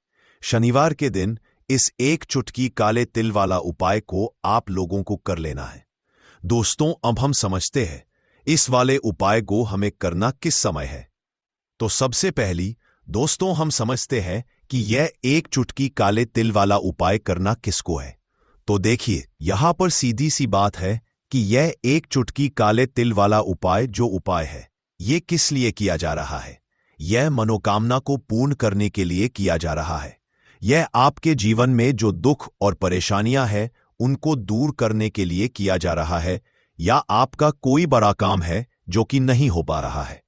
शनिवार के दिन इस एक चुटकी काले तिल वाला उपाय को आप लोगों को कर लेना है। दोस्तों अब हम समझते हैं इस वाले उपाय को हमें करना किस समय है। तो सबसे पहली दोस्तों हम समझते हैं कि यह एक चुटकी काले तिल वाला उपाय करना किसको है। तो देखिए यहां पर सीधी सी बात है कि यह एक चुटकी काले तिल वाला उपाय जो उपाय है यह किस लिए किया जा रहा है। यह मनोकामना को पूर्ण करने के लिए किया जा रहा है। यह आपके जीवन में जो दुख और परेशानियां हैं उनको दूर करने के लिए किया जा रहा है, या आपका कोई बड़ा काम है जो कि नहीं हो पा रहा है,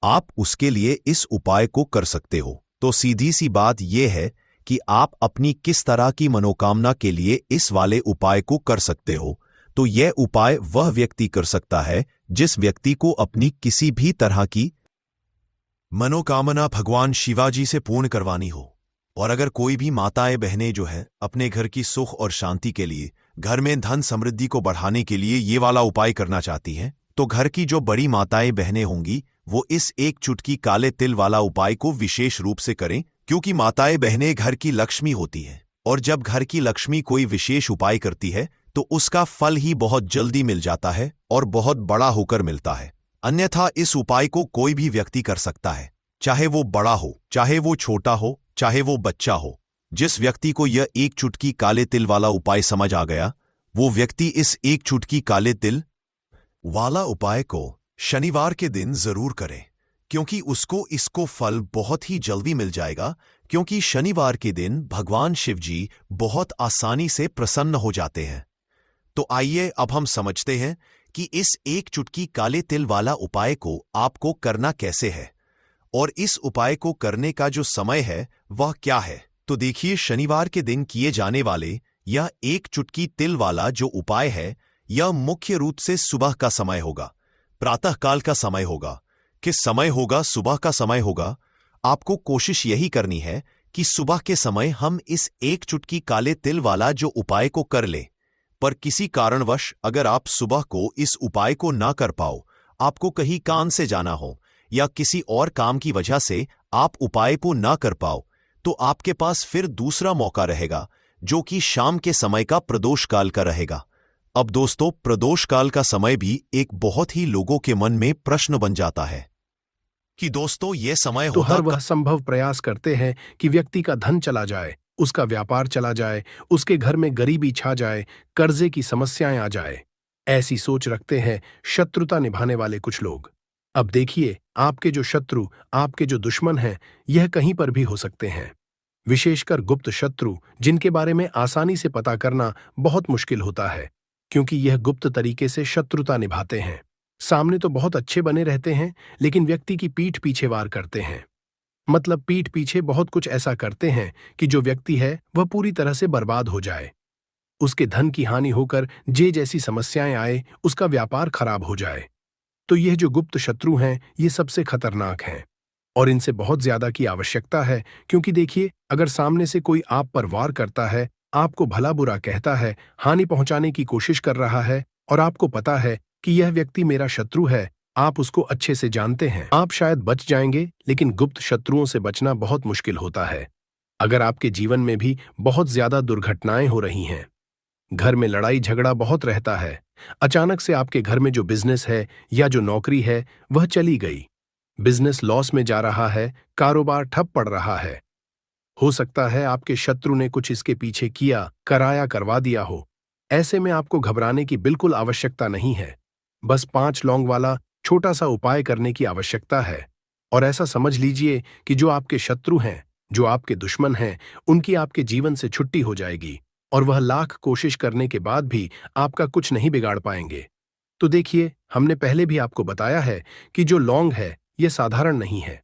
आप उसके लिए इस उपाय को कर सकते हो। तो सीधी सी बात यह है कि आप अपनी किस तरह की मनोकामना के लिए इस वाले उपाय को कर सकते हो। तो यह उपाय वह व्यक्ति कर सकता है जिस व्यक्ति को अपनी किसी भी तरह की मनोकामना भगवान शिवाजी से पूर्ण करवानी हो। और अगर कोई भी माताएं बहनें जो है अपने घर की सुख और शांति के लिए, घर में धन समृद्धि को बढ़ाने के लिए ये वाला उपाय करना चाहती हैं, तो घर की जो बड़ी माताएं बहनें होंगी वो इस एक चुटकी काले तिल वाला उपाय को विशेष रूप से करें, क्योंकि माताएं बहनें घर की लक्ष्मी होती हैं और जब घर की लक्ष्मी कोई विशेष उपाय करती है तो उसका फल ही बहुत जल्दी मिल जाता है और बहुत बड़ा होकर मिलता है। अन्यथा इस उपाय को कोई भी व्यक्ति कर सकता है, चाहे वो बड़ा हो, चाहे वो छोटा हो, चाहे वो बच्चा हो। जिस व्यक्ति को यह एक चुटकी काले तिल वाला उपाय समझ आ गया, वो व्यक्ति इस एक चुटकी काले तिल वाला उपाय को शनिवार के दिन जरूर करे, क्योंकि इसको फल बहुत ही जल्दी मिल जाएगा, क्योंकि शनिवार के दिन भगवान शिव जी बहुत आसानी से प्रसन्न हो जाते हैं। तो आइए अब हम समझते हैं कि इस एक चुटकी काले तिल वाला उपाय को आपको करना कैसे है और इस उपाय को करने का जो समय है वह क्या है। तो देखिए शनिवार के दिन किए जाने वाले यह एक चुटकी तिल वाला जो उपाय है यह मुख्य रूप से सुबह का समय होगा, प्रातःकाल का समय होगा। किस समय होगा? सुबह का समय होगा। आपको कोशिश यही करनी है कि सुबह के समय हम इस एक चुटकी काले तिल वाला जो उपाय को कर लें। पर किसी कारणवश अगर आप सुबह को इस उपाय को ना कर पाओ, आपको कहीं काम से जाना हो या किसी और काम की वजह से आप उपाय को ना कर पाओ, तो आपके पास फिर दूसरा मौका रहेगा जो कि शाम के समय का प्रदोष काल का रहेगा। अब दोस्तों प्रदोष काल का समय भी एक बहुत ही लोगों के मन में प्रश्न बन जाता है कि दोस्तों ये समय तो होता हर वह संभव प्रयास करते हैं कि व्यक्ति का धन चला जाए, उसका व्यापार चला जाए, उसके घर में गरीबी छा जाए, कर्जे की समस्याएं आ जाए। ऐसी सोच रखते हैं शत्रुता निभाने वाले कुछ लोग। अब देखिए आपके जो शत्रु, आपके जो दुश्मन हैं, यह कहीं पर भी हो सकते हैं। विशेषकर गुप्त शत्रु जिनके बारे में आसानी से पता करना बहुत मुश्किल होता है। क्योंकि यह गुप्त तरीके से शत्रुता निभाते हैं। सामने तो बहुत अच्छे बने रहते हैं, लेकिन व्यक्ति की पीठ पीछे वार करते हैं। मतलब पीठ पीछे बहुत कुछ ऐसा करते हैं कि जो व्यक्ति है वह पूरी तरह से बर्बाद हो जाए, उसके धन की हानि होकर जे जैसी समस्याएं आए, उसका व्यापार खराब हो जाए। तो यह जो गुप्त शत्रु हैं, ये सबसे खतरनाक हैं और इनसे बहुत ज्यादा की आवश्यकता है। क्योंकि देखिए, अगर सामने से कोई आप पर वार करता है, आपको भला बुरा कहता है, हानि पहुंचाने की कोशिश कर रहा है और आपको पता है कि यह व्यक्ति मेरा शत्रु है, आप उसको अच्छे से जानते हैं, आप शायद बच जाएंगे, लेकिन गुप्त शत्रुओं से बचना बहुत मुश्किल होता है। अगर आपके जीवन में भी बहुत ज्यादा दुर्घटनाएं हो रही हैं, घर में लड़ाई झगड़ा बहुत रहता है, अचानक से आपके घर में जो बिजनेस है या जो नौकरी है वह चली गई, बिजनेस लॉस में जा रहा है, कारोबार ठप पड़ रहा है, हो सकता है आपके शत्रु ने कुछ इसके पीछे किया, कराया, करवा दिया हो। ऐसे में आपको घबराने की बिल्कुल आवश्यकता नहीं है। बस 5 लौंग वाला छोटा सा उपाय करने की आवश्यकता है। और ऐसा समझ लीजिए कि जो आपके शत्रु हैं, जो आपके दुश्मन हैं, उनकी आपके जीवन से छुट्टी हो जाएगी और वह लाख कोशिश करने के बाद भी आपका कुछ नहीं बिगाड़ पाएंगे। तो देखिए, हमने पहले भी आपको बताया है कि जो लौंग है यह साधारण नहीं है।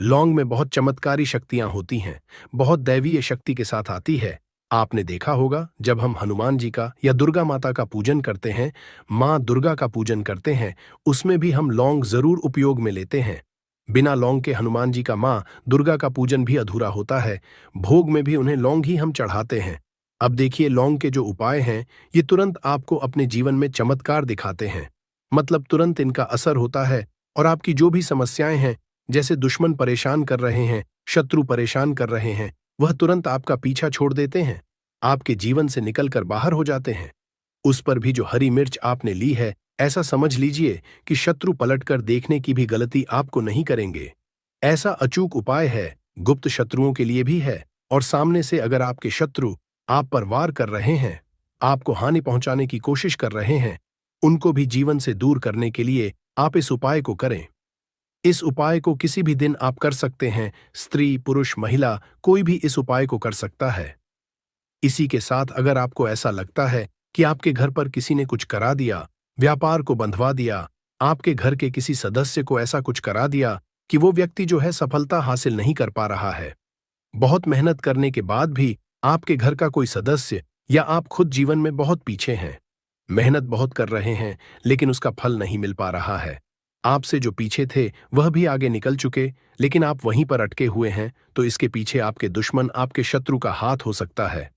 लौंग में बहुत चमत्कारी शक्तियां होती हैं, बहुत दैवीय शक्ति के साथ आती है। आपने देखा होगा, जब हम हनुमान जी का या दुर्गा माता का पूजन करते हैं, माँ दुर्गा का पूजन करते हैं, उसमें भी हम लौंग जरूर उपयोग में लेते हैं। बिना लौंग के हनुमान जी का, माँ दुर्गा का पूजन भी अधूरा होता है। भोग में भी उन्हें लौंग ही हम चढ़ाते हैं। अब देखिए, लौंग के जो उपाय हैं, ये तुरंत आपको अपने जीवन में चमत्कार दिखाते हैं। मतलब तुरंत इनका असर होता है और आपकी जो भी समस्याएं हैं, जैसे दुश्मन परेशान कर रहे हैं, शत्रु परेशान कर रहे हैं, वह तुरंत आपका पीछा छोड़ देते हैं, आपके जीवन से निकलकर बाहर हो जाते हैं। उस पर भी जो हरी मिर्च आपने ली है, ऐसा समझ लीजिए कि शत्रु पलटकर देखने की भी गलती आपको नहीं करेंगे। ऐसा अचूक उपाय है, गुप्त शत्रुओं के लिए भी है। और सामने से अगर आपके शत्रु आप पर वार कर रहे हैं, आपको हानि पहुंचाने की कोशिश कर रहे हैं, उनको भी जीवन से दूर करने के लिए आप इस उपाय को करें। इस उपाय को किसी भी दिन आप कर सकते हैं। स्त्री, पुरुष, महिला, कोई भी इस उपाय को कर सकता है। इसी के साथ अगर आपको ऐसा लगता है कि आपके घर पर किसी ने कुछ करा दिया, व्यापार को बंधवा दिया, आपके घर के किसी सदस्य को ऐसा कुछ करा दिया कि वो व्यक्ति जो है सफलता हासिल नहीं कर पा रहा है, बहुत मेहनत करने के बाद भी आपके घर का कोई सदस्य या आप खुद जीवन में बहुत पीछे हैं, मेहनत बहुत कर रहे हैं, लेकिन उसका फल नहीं मिल पा रहा है, आपसे जो पीछे थे वह भी आगे निकल चुके, लेकिन आप वहीं पर अटके हुए हैं, तो इसके पीछे आपके दुश्मन, आपके शत्रु का हाथ हो सकता है।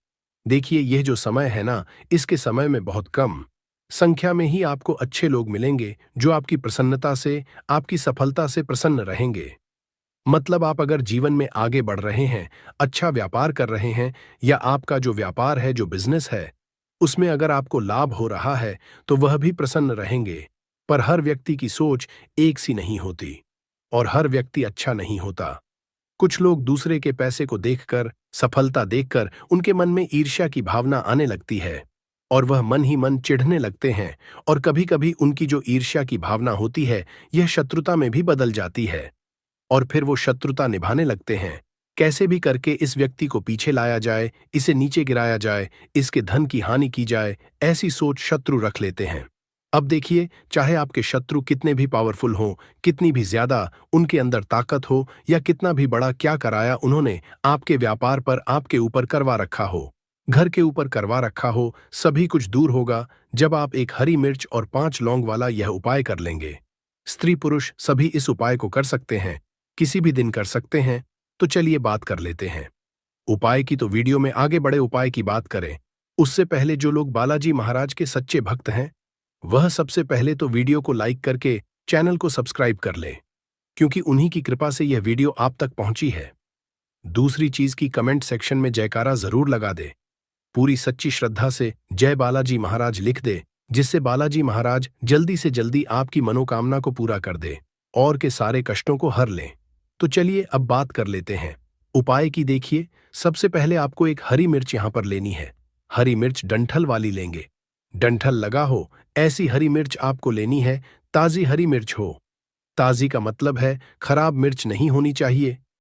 देखिए, यह जो समय है ना, इसके समय में बहुत कम संख्या में ही आपको अच्छे लोग मिलेंगे जो आपकी प्रसन्नता से, आपकी सफलता से प्रसन्न रहेंगे। मतलब आप अगर जीवन में आगे बढ़ रहे हैं, अच्छा व्यापार कर रहे हैं, या आपका जो व्यापार है, जो बिजनेस है, उसमें अगर आपको लाभ हो रहा है, तो वह भी प्रसन्न रहेंगे। पर हर व्यक्ति की सोच एक सी नहीं होती और हर व्यक्ति अच्छा नहीं होता। कुछ लोग दूसरे के पैसे को देखकर, सफलता देखकर उनके मन में ईर्ष्या की भावना आने लगती है और वह मन ही मन चिढ़ने लगते हैं, और कभी-कभी उनकी जो ईर्ष्या की भावना होती है, यह शत्रुता में भी बदल जाती है और फिर वो शत्रुता निभाने लगते हैं। कैसे भी करके इस व्यक्ति को पीछे लाया जाए, इसे नीचे गिराया जाए, इसके धन की हानि की जाए, ऐसी सोच शत्रु रख लेते हैं। अब देखिए, चाहे आपके शत्रु कितने भी पावरफुल हों, कितनी भी ज्यादा उनके अंदर ताकत हो, या कितना भी बड़ा क्या कराया उन्होंने आपके व्यापार पर, आपके ऊपर करवा रखा हो, घर के ऊपर करवा रखा हो, सभी कुछ दूर होगा जब आप एक हरी मिर्च और 5 लौंग वाला यह उपाय कर लेंगे। स्त्री पुरुष सभी इस उपाय को कर सकते हैं, किसी भी दिन कर सकते हैं। तो चलिए बात कर लेते हैं उपाय की। तो वीडियो में आगे बड़े उपाय की बात करें, उससे पहले जो लोग बालाजी महाराज के सच्चे भक्त हैं, वह सबसे पहले तो वीडियो को लाइक करके चैनल को सब्सक्राइब कर लें, क्योंकि उन्हीं की कृपा से यह वीडियो आप तक पहुंची है। दूसरी चीज की कमेंट सेक्शन में जयकारा जरूर लगा दे, पूरी सच्ची श्रद्धा से जय बालाजी महाराज लिख दे, जिससे बालाजी महाराज जल्दी से जल्दी आपकी मनोकामना को पूरा कर दे और के सारे कष्टों को हर लें। तो चलिए अब बात कर लेते हैं उपाय की। देखिए, सबसे पहले आपको एक हरी मिर्च यहां पर लेनी है। हरी मिर्च डंठल वाली लेंगे, डंठल लगा हो ऐसी हरी मिर्च आपको लेनी है। ताजी हरी मिर्च हो, ताजी का मतलब है खराब मिर्च नहीं होनी चाहिए,